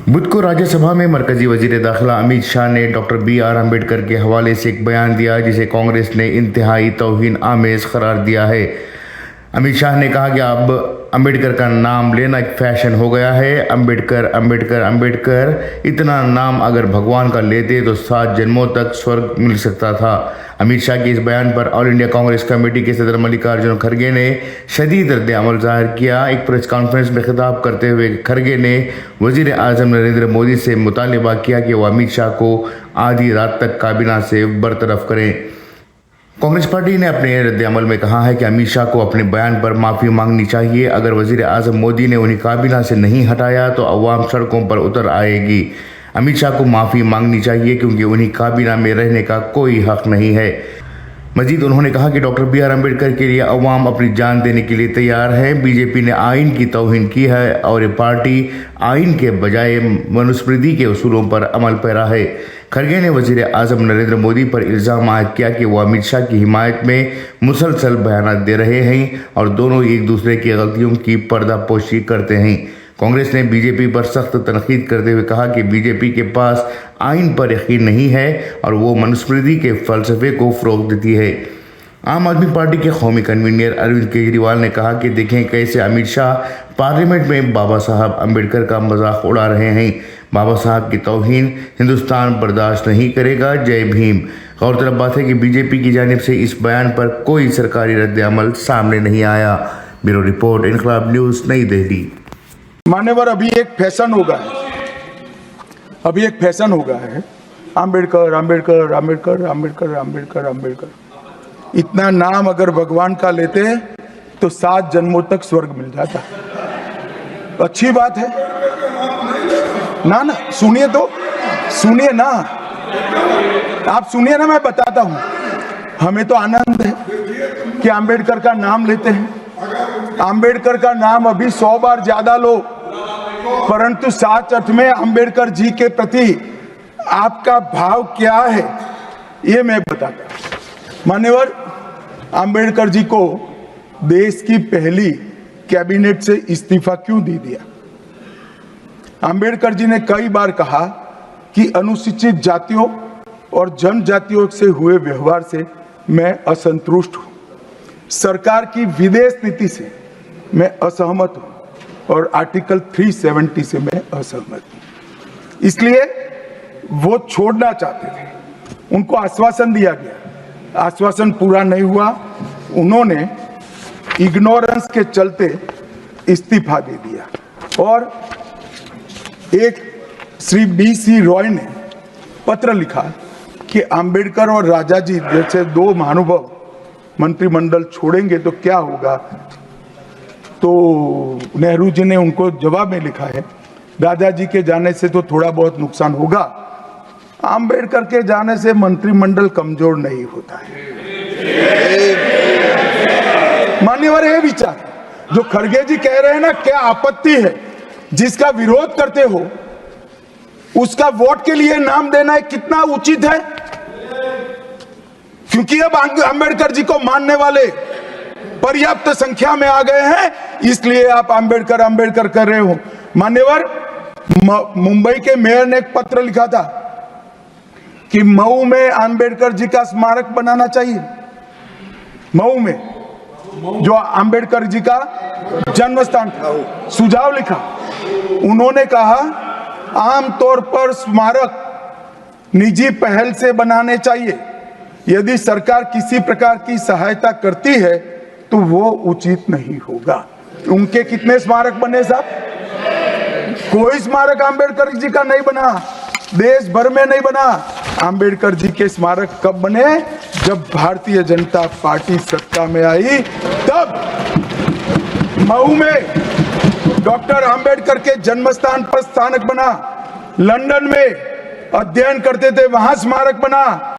बुध को राज्यसभा में मरकजी वजीर दाखिला अमित शाह ने डॉक्टर BR अम्बेडकर के हवाले से एक बयान दिया जिसे कांग्रेस ने इंतहाई तौहीन आमेज करार दिया है। अमित शाह ने कहा कि अब अम्बेडकर का नाम लेना एक फैशन हो गया है। अम्बेडकर अम्बेडकर अम्बेडकर, इतना नाम अगर भगवान का लेते तो 7 जन्मों तक स्वर्ग मिल सकता था। अमित शाह के इस बयान पर ऑल इंडिया कांग्रेस कमेटी के सदर मल्लिकार्जुन खड़गे ने शदीद रद्द अमल जाहिर किया। एक प्रेस कॉन्फ्रेंस में खिताब करते हुए खड़गे ने वजीर आजम नरेंद्र मोदी से मुतालिबा किया कि वो अमित शाह को आधी रात तक काबीना से बरतरफ करें। कांग्रेस पार्टी ने अपने रद्द अमल में कहा है कि अमित शाह को अपने बयान पर माफ़ी मांगनी चाहिए। अगर वजीर आजम मोदी ने उन्हें काबीना से नहीं हटाया तो अवाम सड़कों पर उतर आएगी। अमित शाह को माफ़ी मांगनी चाहिए क्योंकि उन्हें काबीना में रहने का कोई हक नहीं है। मजीद उन्होंने कहा कि डॉक्टर BR अम्बेडकर के लिए अवाम अपनी जान देने के लिए तैयार है। बीजेपी ने आइन की तौहीन की है और ये पार्टी आइन के बजाय मनुस्मृति के उसूलों पर अमल पैरा है। खड़गे ने वजीर आजम नरेंद्र मोदी पर इल्ज़ाम आयद किया कि वो अमित शाह की हिमायत में मुसलसल बयान दे रहे हैं और दोनों एक दूसरे की गलतियों की पर्दापोशी करते हैं। कांग्रेस ने बीजेपी पर सख्त तनकीद करते हुए कहा कि बीजेपी के पास आइन पर यकीन नहीं है और वो मनुस्मृति के फ़लसफ़े को फ़रोग़ देती है। आम आदमी पार्टी के कौमी कन्वीनर अरविंद केजरीवाल ने कहा कि देखें कैसे अमित शाह पार्लियामेंट में बाबा साहब अम्बेडकर का मजाक उड़ा रहे हैं। बाबा साहब की तौहीन हिंदुस्तान बर्दाश्त नहीं करेगा। जय भीम। गौरतलब बात है कि बीजेपी की जानिब से इस बयान पर कोई सरकारी रद्द अमल सामने नहीं आया। ब्यूरो रिपोर्ट, इनकलाब न्यूज़, नई दिल्ली। मान्यवर, अभी एक फैशन हो गया है अम्बेडकर अम्बेडकर अम्बेडकर अम्बेडकर अम्बेडकर अम्बेडकर। इतना नाम अगर भगवान का लेते तो 7 जन्मों तक स्वर्ग मिल जाता। अच्छी बात है ना। सुनिए तो, सुनिए ना, आप सुनिए ना, मैं बताता हूं। हमें तो आनंद है कि अम्बेडकर का नाम लेते हैं। अम्बेडकर का नाम अभी 100 बार ज्यादा लो, परंतु साथ अर्थ में अम्बेडकर जी के प्रति आपका भाव क्या है ये मैं बताता हूं। मान्यवर, अम्बेडकर जी को देश की पहली कैबिनेट से इस्तीफा क्यों दे दिया? अम्बेडकर जी ने कई बार कहा कि अनुसूचित जातियों और जनजातियों से हुए व्यवहार से मैं असंतुष्ट हूं। सरकार की विदेश नीति से मैं असहमत हूं और आर्टिकल 370 से मैं असहमत हूं। इसलिए वो छोड़ना चाहते थे। उनको आश्वासन दिया गया, आश्वासन पूरा नहीं हुआ। उन्होंने इग्नोरेंस के चलते इस्तीफा दे दिया और एक श्री BC रॉय ने पत्र लिखा कि अंबेडकर और राजा जी जैसे 2 महानुभाव मंत्रिमंडल छोड़ेंगे तो क्या होगा। तो नेहरू जी ने उनको जवाब में लिखा है, राजा जी के जाने से तो थोड़ा बहुत नुकसान होगा, अंबेडकर के जाने से मंत्रिमंडल कमजोर नहीं होता है। मान्यवर, ये विचार जो खड़गे जी कह रहे हैं ना, क्या आपत्ति है? जिसका विरोध करते हो उसका वोट के लिए नाम देना है, कितना उचित है? क्योंकि अब अंबेडकर जी को मानने वाले पर्याप्त संख्या में आ गए हैं, इसलिए आप अंबेडकर अंबेडकर कर रहे हो। मान्यवर, मुंबई के मेयर ने एक पत्र लिखा था कि मऊ में अंबेडकर जी का स्मारक बनाना चाहिए। मऊ में जो अंबेडकर जी का जन्म स्थान था, सुझाव लिखा। उन्होंने कहा आमतौर पर स्मारक निजी पहल से बनाने चाहिए। यदि सरकार किसी प्रकार की सहायता करती है तो वो उचित नहीं होगा। उनके कितने स्मारक बने साहब? कोई स्मारक अंबेडकर जी का नहीं बना, देश भर में नहीं बना। अंबेडकर जी के स्मारक कब बने? जब भारतीय जनता पार्टी सत्ता में आई, तब मऊ में डॉक्टर अंबेडकर के जन्म स्थान पर स्मारक बना। लंदन में अध्ययन करते थे, वहां स्मारक बना।